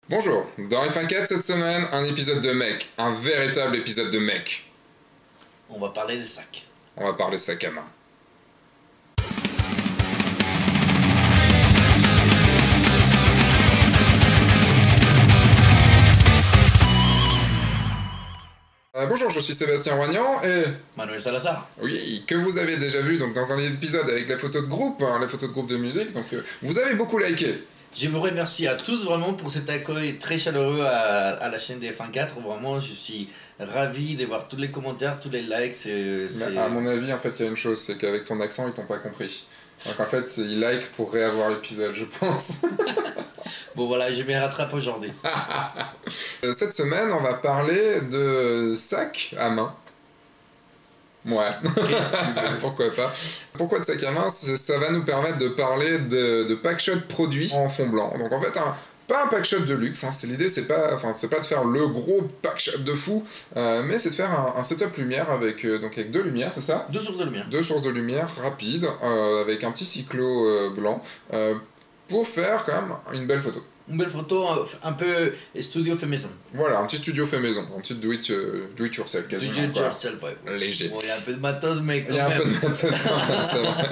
Bonjour, dans F1.4 cette semaine, un épisode de mec, un véritable épisode de mec. On va parler des sacs. On va parler sac à main. Bonjour, je suis Sébastien Roignan et... Manuel Salazar. Oui, que vous avez déjà vu donc, dans un épisode avec la photo de groupe, la photo de groupe de musique, donc vous avez beaucoup liké. Je vous remercie à tous vraiment pour cet accueil très chaleureux à la chaîne des F1.4. Vraiment, je suis ravi de voir tous les commentaires, tous les likes. Mais à mon avis, en fait, il y a une chose, c'est qu'avec ton accent, ils t'ont pas compris. Donc en fait, ils like pour réavoir l'épisode, je pense. Bon voilà, je me rattrape aujourd'hui. Cette semaine, on va parler de sac à main. Ouais, pourquoi pas. Pourquoi de sac à main? Ça va nous permettre de parler de packshot produits en fond blanc. Donc en fait, pas un packshot de luxe, hein. L'idée c'est pas de faire le gros packshot de fou, mais c'est de faire un setup lumière avec deux lumières, c'est ça? Deux sources de lumière. Deux sources de lumière rapides, avec un petit cyclo blanc, pour faire quand même une belle photo. Une belle photo, un peu studio fait maison. Voilà, un petit studio fait maison, un petit do it yourself quasiment. Do it yourself, ouais. Léger. Bon, il y a un peu de matos, mais quand Il y a un même. peu de matos, c'est vrai.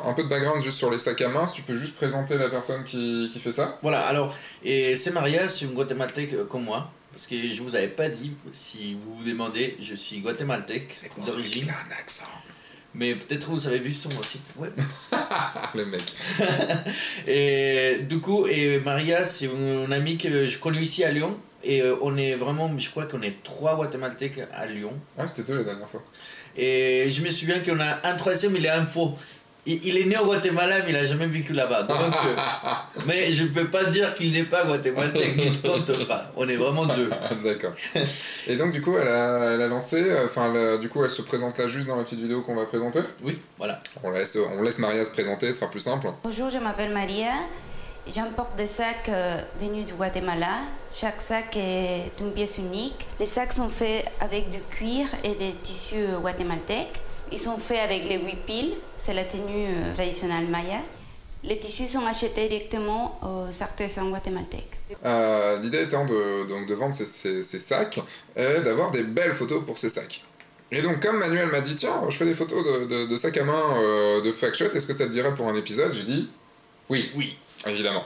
Un peu de background juste sur les sacs à main, si tu peux juste présenter la personne qui fait ça. Voilà, alors, et c'est Maria, c'est une guatémaltèque comme moi. Parce que je vous avais pas dit, si vous vous demandez, je suis guatémaltèque d'origine. Il a un accent. Mais peut-être vous avez vu sur mon site web. Le mec. Et du coup, Maria, c'est une amie que je connais ici à Lyon. Et on est vraiment, je crois qu'on est 3 Guatémaltèques à Lyon. Ah, c'était 2 la dernière fois. Et je me souviens qu'on a un troisième, il est un faux. Il est né au Guatemala, mais il n'a jamais vécu là-bas. Donc, mais je ne peux pas dire qu'il n'est pas guatémaltèque, il ne compte pas. On est vraiment 2. D'accord. Et donc, du coup, elle a lancé, du coup, elle se présente là juste dans la petite vidéo qu'on va présenter. Oui, voilà. On laisse Maria se présenter, ce sera plus simple. Bonjour, je m'appelle Maria. J'importe des sacs venus du Guatemala. Chaque sac est une pièce unique. Les sacs sont faits avec du cuir et des tissus guatémaltèques. Ils sont faits avec les huipiles, c'est la tenue traditionnelle maya. Les tissus sont achetés directement aux artisans guatémaltèques. L'idée étant de vendre ces sacs et d'avoir des belles photos pour ces sacs. Et donc, comme Manuel m'a dit, tiens, je fais des photos de sacs à main de Fact Shot, est-ce que ça te dirait pour un épisode? J'ai dit oui. Oui, évidemment.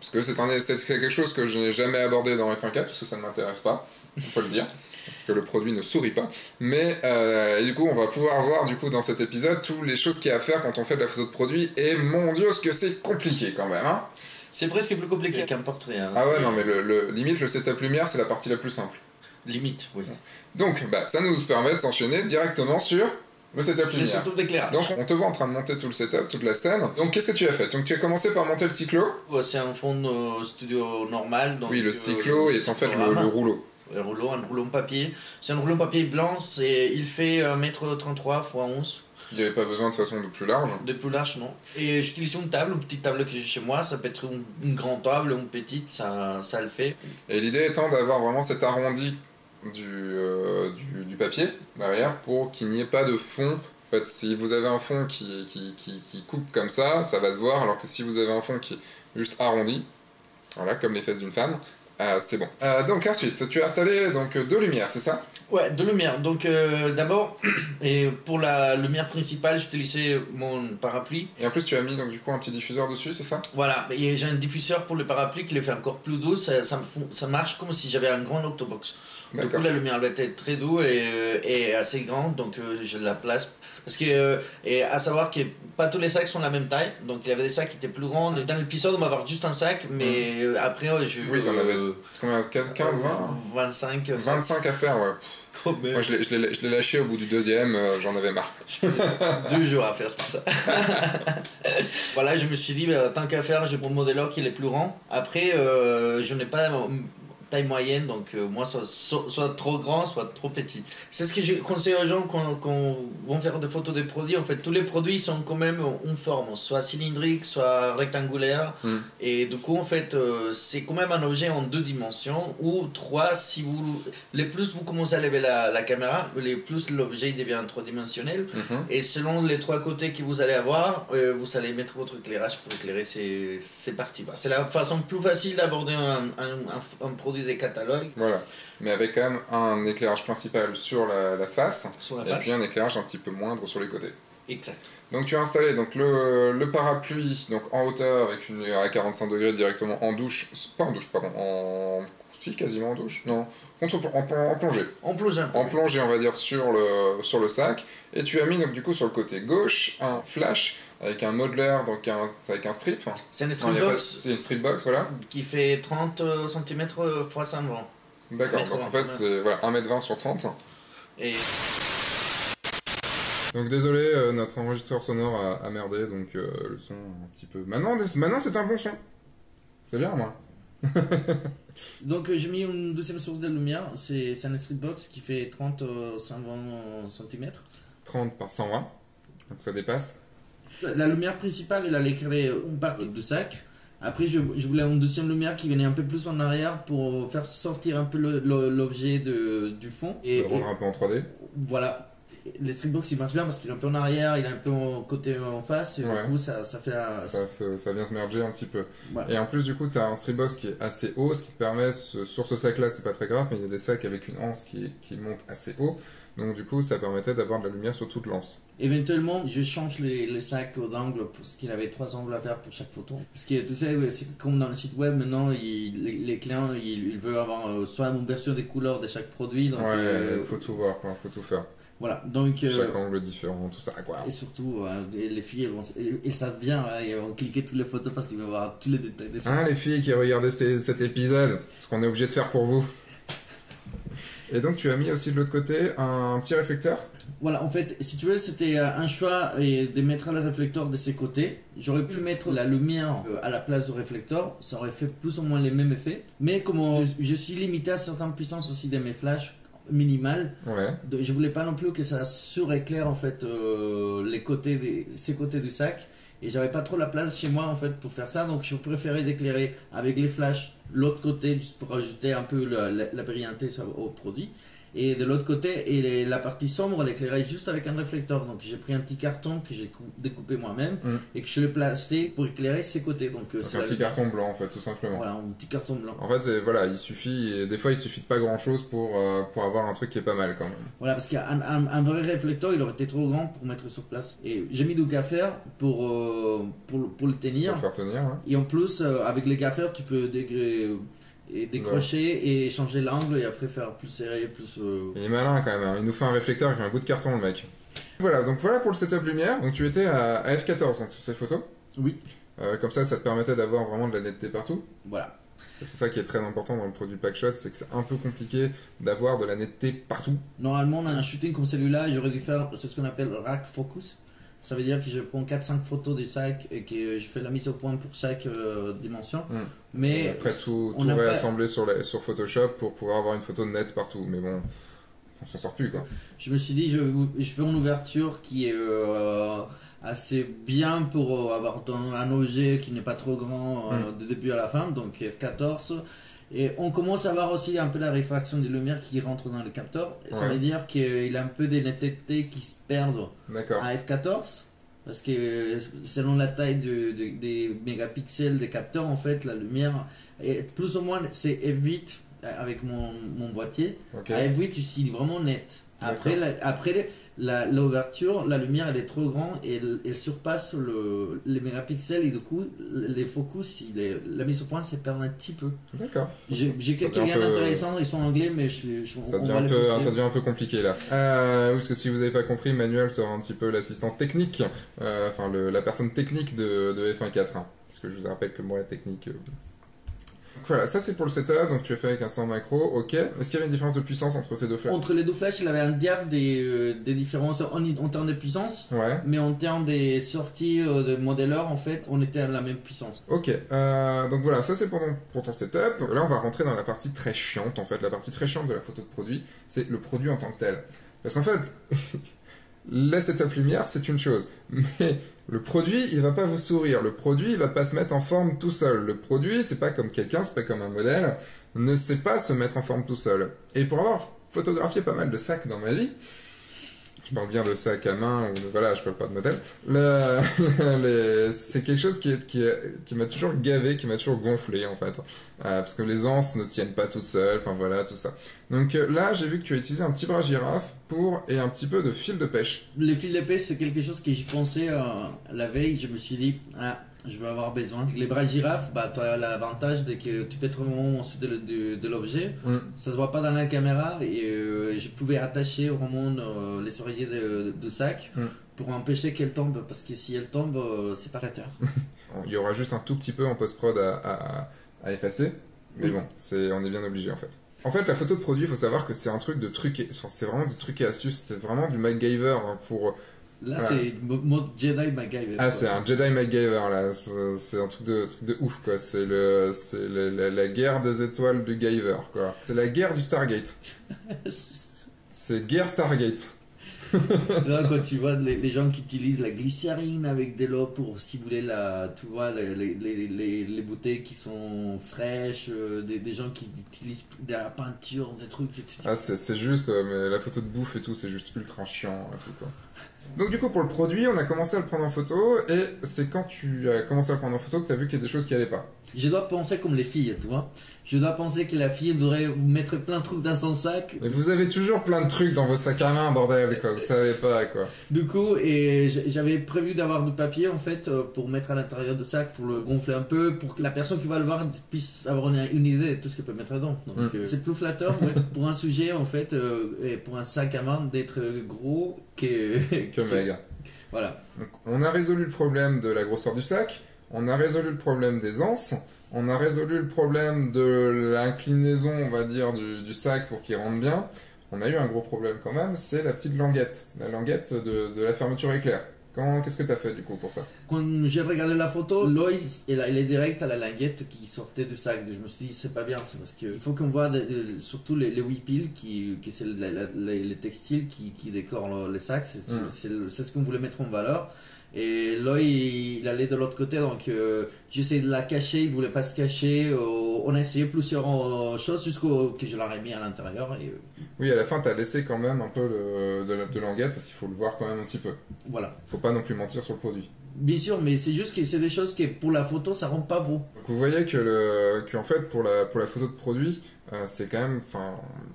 Parce que c'est quelque chose que je n'ai jamais abordé dans F1.4, parce que ça ne m'intéresse pas, on peut le dire. Parce que le produit ne sourit pas. Mais et du coup, on va pouvoir voir du coup dans cet épisode toutes les choses qu'il y a à faire quand on fait de la photo de produit. Et mon Dieu, ce que c'est compliqué quand même, hein. C'est presque plus compliqué qu'un portrait. Hein. Ah ouais, non, mais limite, le setup lumière, c'est la partie la plus simple. Limite, oui. Donc, ça nous permet de s'enchaîner directement sur le setup lumière. Le setup d'éclairage. Donc, on te voit en train de monter tout le setup, toute la scène. Donc, qu'est-ce que tu as fait? Donc, tu as commencé par monter le cyclo. C'est un fond de studio normal. Donc, oui, le cyclo est en fait le rouleau. Un rouleau en papier. C'est un rouleau en papier blanc, il fait 1m33 x 11. Il n'y avait pas besoin de toute façon de plus large. De plus large, non. Et j'utilise une petite table que j'ai chez moi, ça peut être une grande table ou une petite, ça le fait. Et l'idée étant d'avoir vraiment cet arrondi du papier derrière pour qu'il n'y ait pas de fond. En fait, si vous avez un fond qui coupe comme ça va se voir, alors que si vous avez un fond qui est juste arrondi, voilà, comme les fesses d'une femme, c'est bon. Donc ensuite, tu as installé donc 2 lumières, c'est ça? Ouais, 2 lumières. Donc d'abord, et pour la lumière principale, j'utilisais mon parapluie. Et en plus, tu as mis donc du coup un petit diffuseur dessus, c'est ça? Voilà, et j'ai un diffuseur pour le parapluie qui le fait encore plus doux. Ça marche comme si j'avais un grand octobox. Du coup, la lumière elle était très douce et assez grande, donc je la place. Parce que, et à savoir que pas tous les sacs sont de la même taille, donc il y avait des sacs qui étaient plus grands. Dans l'épisode, on va avoir juste un sac, mais après, oui, t'en avais combien? 15, 20? 25. 25 à faire, ouais. Oh, moi, je l'ai lâché au bout du 2e, j'en avais marre. 2 jours à faire tout ça. Voilà, je me suis dit, tant qu'à faire, je vais prendre le modèle qui est le plus grand. Après, je n'ai pas taille moyenne, donc moi soit trop grand, soit trop petit. C'est ce que je conseille aux gens quand vont faire des photos des produits. En fait, tous les produits sont quand même une forme, soit cylindrique, soit rectangulaire. Et du coup, en fait, c'est quand même un objet en 2 dimensions, ou 3 si vous... Les plus vous commencez à lever la caméra, les plus l'objet devient 3-dimensionnel. Et selon les 3 côtés que vous allez avoir, vous allez mettre votre éclairage pour éclairer ces parties. C'est la façon plus facile d'aborder un produit des catalogues. Voilà, mais avec quand même un éclairage principal sur la face, puis un éclairage un petit peu moindre sur les côtés. Exact. Donc tu as installé donc, le parapluie donc, en hauteur avec à 45 degrés directement en douche, pas en douche, pardon, si, quasiment en douche, non, en plongée. En plongée. En plongée, on va dire, sur le sac. Et tu as mis donc du coup sur le côté gauche un flash avec un modeler, donc avec un strip. C'est une strip box. C'est une strip box, voilà. Qui fait 30 cm x 120. D'accord, donc en fait c'est voilà, 1m20 sur 30. Et... Donc désolé, notre enregistreur sonore a merdé, donc le son un petit peu... Maintenant c'est un bon son. C'est bien, moi. Donc j'ai mis une deuxième source de lumière, c'est un strip box qui fait 30 120 cm. 30 par 120, donc ça dépasse. La lumière principale, elle allait éclairer une partie du sac. Après, je voulais une deuxième lumière qui venait un peu plus en arrière pour faire sortir un peu l'objet du fond. Et le rendre un peu en 3D. Voilà. Le strip box il marche bien parce qu'il est un peu en arrière, il est un peu côté en face, et du coup ça fait ça vient se merger un petit peu. Ouais. Et en plus du coup tu as un strip box qui est assez haut, ce qui te permet, sur ce sac là c'est pas très grave, mais il y a des sacs avec une anse qui monte assez haut, donc du coup ça permettait d'avoir de la lumière sur toute l'anse. Éventuellement je change les sacs d'angle parce qu'il avait 3 angles à faire pour chaque photo. Parce que tu sais, c'est comme dans le site web maintenant, les clients ils veulent avoir soit une version des couleurs de chaque produit. Donc, faut tout voir, quoi, faut tout faire. Voilà, donc... chaque angle différent, tout ça, quoi. Et surtout, les filles, elles savent bien, ils vont cliquer toutes les photos parce qu'ils vont voir tous les détails de ça. Les filles qui regardaient cet épisode, ce qu'on est obligé de faire pour vous. Et donc, tu as mis aussi de l'autre côté un petit réflecteur. Voilà, en fait, si tu veux, c'était un choix de mettre le réflecteur de ses côtés. J'aurais pu mettre la lumière à la place du réflecteur, ça aurait fait plus ou moins les mêmes effets. Mais comme je suis limité à certaines puissances aussi de mes flashs, minimal. Je voulais pas non plus que ça suréclaire en fait ces côtés du sac, et j'avais pas trop la place chez moi en fait pour faire ça, donc je préférais d'éclairer avec les flashs l'autre côté juste pour ajouter un peu la brillanté au produit. Et de l'autre côté, et la partie sombre, elle éclairait juste avec un réflecteur. Donc j'ai pris un petit carton que j'ai découpé moi-même et que je l'ai placé pour éclairer ses côtés. Donc un petit carton blanc en fait, tout simplement. Voilà, un petit carton blanc. En fait, voilà, des fois il suffit de pas grand-chose pour avoir un truc qui est pas mal quand même. Voilà, parce qu'un vrai réflecteur, il aurait été trop grand pour mettre sur place. Et j'ai mis du gaffer pour le tenir. Pour le faire tenir, ouais. Et en plus, avec les gaffers, tu peux décrocher et changer l'angle et après faire plus serré, plus... Il est malin quand même, hein. Il nous fait un réflecteur avec un bout de carton le mec. Voilà, donc voilà pour le setup lumière. Donc tu étais à f14 dans toutes ces photos. Oui. Comme ça te permettait d'avoir vraiment de la netteté partout. Voilà. Parce que c'est ça qui est très important dans le produit Packshot, c'est que c'est un peu compliqué d'avoir de la netteté partout. Normalement, dans un shooting comme celui-là, j'aurais dû faire c'est ce qu'on appelle rack focus. Ça veut dire que je prends 4-5 photos du sac et que je fais la mise au point pour chaque dimension. Mais après tout réassembler sur Photoshop pour pouvoir avoir une photo nette partout. Mais bon, on s'en sort plus quoi. Je me suis dit, je fais une ouverture qui est assez bien pour avoir un objet qui n'est pas trop grand de début à la fin, donc f14. Et on commence à voir aussi un peu la réfraction des lumières qui rentre dans le capteur. Ça veut dire qu'il a un peu des nettetés qui se perdent à f14. Parce que selon la taille des mégapixels des capteurs, en fait, la lumière, est plus ou moins, c'est f8 avec mon boîtier. À f8, ici, il est vraiment net. Après l'ouverture, la lumière elle est trop grande et elle surpasse les mégapixels et du coup les focus, la mise au point se perd un petit peu. D'accord. J'ai quelques liens intéressants, ils sont en anglais mais ça devient un peu compliqué là. Parce que si vous n'avez pas compris, Manuel sera un petit peu l'assistant technique, la personne technique de F1.4. Hein. Parce que je vous rappelle que moi la technique... Voilà, ça c'est pour le setup, donc tu as fait avec un 100 macro, ok. Est-ce qu'il y avait une différence de puissance entre ces deux flashs? Entre les deux flashs, il avait un diable des différences en termes de puissance, ouais. Mais en termes des sorties de modéleurs, en fait, on était à la même puissance. Ok, donc voilà, ça c'est pour ton setup. Là on va rentrer dans la partie très chiante, en fait. La partie très chiante de la photo de produit, c'est le produit en tant que tel. Parce qu'en fait, la setup lumière, c'est une chose, mais le produit, il va pas vous sourire. Le produit, il va pas se mettre en forme tout seul. Le produit, c'est pas comme quelqu'un, c'est pas comme un modèle, ne sait pas se mettre en forme tout seul. Et pour avoir photographié pas mal de sacs dans ma vie, je parle bien de sacs à main, ou voilà, je parle pas de modèle, c'est quelque chose qui m'a toujours gavé, qui m'a toujours gonflé en fait. Parce que les anses ne tiennent pas toutes seules, enfin voilà, tout ça. Donc là, j'ai vu que tu as utilisé un petit bras girafe et un petit peu de fil de pêche. Le fil de pêche, c'est quelque chose que j'y pensais la veille, je me suis dit, je vais avoir besoin. Les bras girafes, tu as l'avantage de que tu peux être vraiment en dessous de l'objet. Ça se voit pas dans la caméra et je pouvais attacher vraiment les oreillers de sac pour empêcher qu'elle tombe. Parce que si elle tombe, c'est pas la terre. Il y aura juste un tout petit peu en post-prod à effacer. Mais bon, on est bien obligé en fait. En fait, la photo de produit, il faut savoir que c'est un truc de truc. C'est vraiment du truc et astuce. C'est vraiment du MacGyver pour. Là, voilà. C'est mode Jedi MacGyver. Ah, c'est un Jedi MacGyver, là. C'est un truc de ouf, quoi. C'est la guerre des étoiles du Guyver, quoi. C'est la guerre du Stargate. C'est guerre Stargate. Là, quand tu vois les gens qui utilisent la glycérine avec de l'eau pour simuler tu vois, les bouteilles qui sont fraîches, des gens qui utilisent de la peinture, des trucs. Ah, c'est juste, mais la photo de bouffe et tout, c'est juste ultra chiant, et tout, quoi. Donc du coup pour le produit, on a commencé à le prendre en photo et c'est quand tu as commencé à le prendre en photo que tu as vu qu'il y a des choses qui allaient pas. Je dois penser comme les filles, tu vois. Je dois penser que la fille voudrait mettre plein de trucs dans son sac. Mais vous avez toujours plein de trucs dans vos sacs à main, bordel, quoi. Vous savez pas, quoi. Du coup, j'avais prévu d'avoir du papier, en fait, pour mettre à l'intérieur du sac, pour le gonfler un peu, pour que la personne qui va le voir puisse avoir une idée de tout ce qu'elle peut mettre dedans. Donc, c'est plus flatteur, ouais, pour un sujet, en fait, et pour un sac à main, d'être gros que maigre. Voilà. Donc, on a résolu le problème de la grosseur du sac, on a résolu le problème des anses, on a résolu le problème de l'inclinaison, on va dire, du sac pour qu'il rentre bien. On a eu un gros problème quand même, c'est la petite languette. La languette de la fermeture éclair. Qu'est-ce que tu as fait du coup pour ça? Quand j'ai regardé la photo, l'œil il est direct à la languette qui sortait du sac. Je me suis dit c'est pas bien, c'est parce qu'il faut qu'on voit surtout les whippies qui c'est les textiles qui décorent les sacs. C'est ce qu'on voulait mettre en valeur. Et l'œil il allait de l'autre côté, donc j'essayais de la cacher, il voulait pas se cacher. On a essayé plusieurs choses jusqu'au que je l'aurais mis à l'intérieur. Oui, à la fin, tu as laissé quand même un peu de languette parce qu'il faut le voir quand même un petit peu. Voilà. Faut pas non plus mentir sur le produit. Bien sûr, mais c'est juste que c'est des choses qui pour la photo ça rend pas beau. Donc vous voyez que en fait pour la photo de produit, c'est quand même, enfin,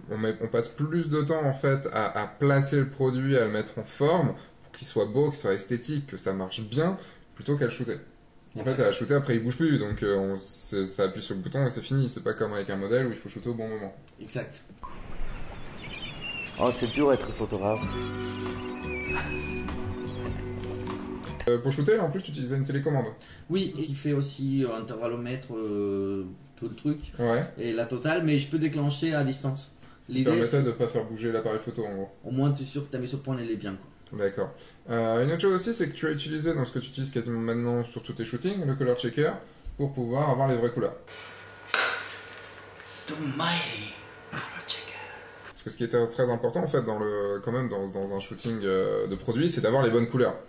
on passe plus de temps en fait à placer le produit, à le mettre en forme. Qu'il soit beau, qu'il soit esthétique, que ça marche bien, plutôt qu'à le shooter. En fait, à la shooter, après, il bouge plus, donc ça appuie sur le bouton et c'est fini. C'est pas comme avec un modèle où il faut shooter au bon moment. Exact. Oh, c'est dur être photographe. Pour shooter, en plus, tu utilisais une télécommande. Oui, il fait aussi intervallomètre, tout le truc, ouais. Et la totale, mais je peux déclencher à distance. L'idée permettait de ne pas faire bouger l'appareil photo, en gros. Au moins, tu es sûr que ta mise au point, elle est bien, quoi. D'accord. Une autre chose aussi, c'est que tu as utilisé, dans ce que tu utilises quasiment maintenant sur tous tes shootings, le color checker pour pouvoir avoir les vraies couleurs. The mighty color checker. Parce que ce qui était très important en fait dans un shooting de produit, c'est d'avoir les bonnes couleurs.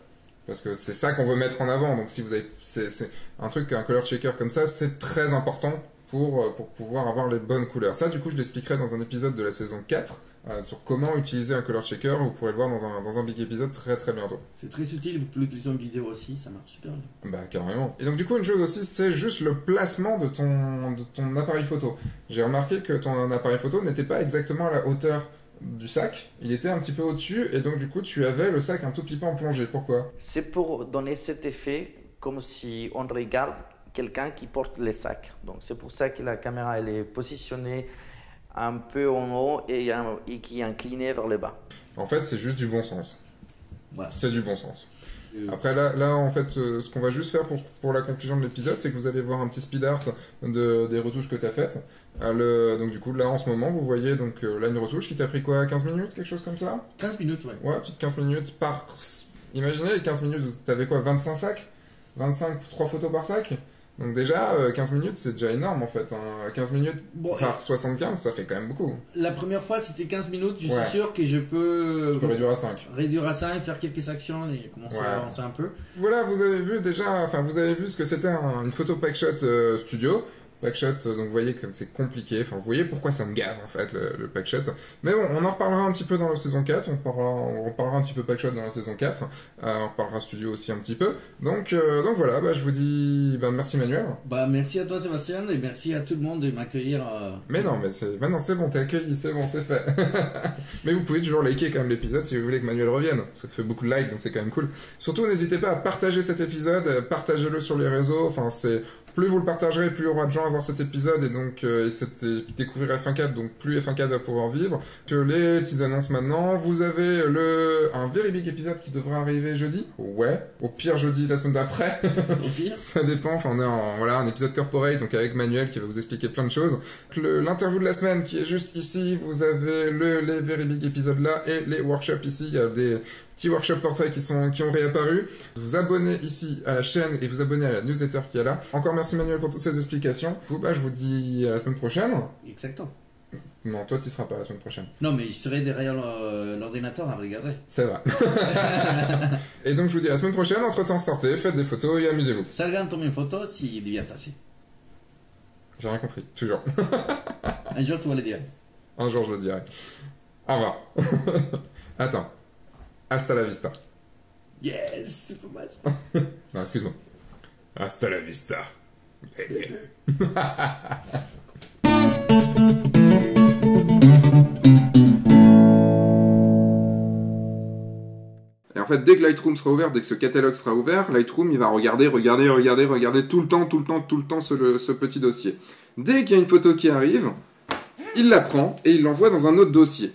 Parce que c'est ça qu'on veut mettre en avant. Donc si vous avez, c'est un truc, un color checker comme ça, c'est très important pour pouvoir avoir les bonnes couleurs. Ça, du coup, je l'expliquerai dans un épisode de la saison 4. Sur comment utiliser un color checker, vous pourrez le voir dans un big épisode très très bientôt. C'est très utile, vous pouvez l'utiliser en vidéo aussi, ça marche super bien. Bah carrément. Et donc du coup une chose aussi, c'est juste le placement de ton appareil photo. J'ai remarqué que ton appareil photo n'était pas exactement à la hauteur du sac, il était un petit peu au-dessus et donc du coup tu avais le sac un tout petit peu en plongée. Pourquoi? C'est pour donner cet effet comme si on regarde quelqu'un qui porte les sacs. Donc c'est pour ça que la caméra elle est positionnée un peu en haut et qui est incliné vers le bas. En fait, c'est juste du bon sens. Voilà. C'est du bon sens. Après, là en fait, ce qu'on va juste faire pour la conclusion de l'épisode, c'est que vous allez voir un petit speed art des retouches que tu as faites. Donc du coup, là en ce moment, vous voyez donc là une retouche qui t'a pris quoi, 15 minutes, quelque chose comme ça? 15 minutes, ouais. Ouais, petite 15 minutes par... Imaginez, 15 minutes, t'avais quoi, 25 sacs? 25, 3 photos par sac? Donc déjà, 15 minutes, c'est déjà énorme en fait. 15 minutes par 75, ça fait quand même beaucoup. La première fois, c'était 15 minutes. Je suis sûr que je peux... réduire à 5. Réduire à 5, faire quelques actions et commencer à avancer un peu. Voilà, vous avez vu déjà, vous avez vu ce que c'était une photo Packshot studio. Packshot, donc vous voyez comme c'est compliqué, vous voyez pourquoi ça me gave en fait le Packshot. Mais bon, on en reparlera un petit peu dans la saison 4, on reparlera un petit peu Packshot dans la saison 4, on reparlera studio aussi un petit peu. Donc voilà, je vous dis merci Manuel. Merci à toi Sébastien et merci à tout le monde de m'accueillir. Mais non, maintenant c'est bon, t'es accueilli, c'est bon, c'est fait. Mais vous pouvez toujours liker quand même l'épisode si vous voulez que Manuel revienne, parce que ça fait beaucoup de likes donc c'est quand même cool. Surtout n'hésitez pas à partager cet épisode, partagez-le sur les réseaux, plus vous le partagerez, plus il y aura de gens à voir cet épisode et donc découvrir F1.4, donc plus F1.4 va pouvoir vivre. Que les petites annonces maintenant, vous avez un very big épisode qui devrait arriver jeudi. Ouais, au pire jeudi la semaine d'après. Au pire. Ça dépend, on est un épisode corporate, donc avec Manuel qui va vous expliquer plein de choses. L'interview de la semaine qui est juste ici, vous avez les very big épisodes là et les workshops ici, il y a des petits workshops portraits qui ont réapparu. Vous abonnez ici à la chaîne et vous abonnez à la newsletter qui est là. Encore merci Manuel pour toutes ces explications. Je vous dis à la semaine prochaine. Exactement. Non, toi tu seras pas la semaine prochaine. Non, mais je serai derrière l'ordinateur à regarder. C'est vrai. Et donc je vous dis à la semaine prochaine. Entre temps, sortez, faites des photos et amusez-vous. Salgan tome une photo si divirtarsi. J'ai rien compris, toujours. Un jour tu vas le dire. Un jour je le dirai. Au revoir. Attends. Hasta la vista. Yes, c'est pas mal. Non, excuse-moi. Hasta la vista. Bébé. Et en fait, dès que Lightroom sera ouvert, dès que ce catalogue sera ouvert, Lightroom, il va regarder tout le temps ce petit dossier. Dès qu'il y a une photo qui arrive, il la prend et il l'envoie dans un autre dossier.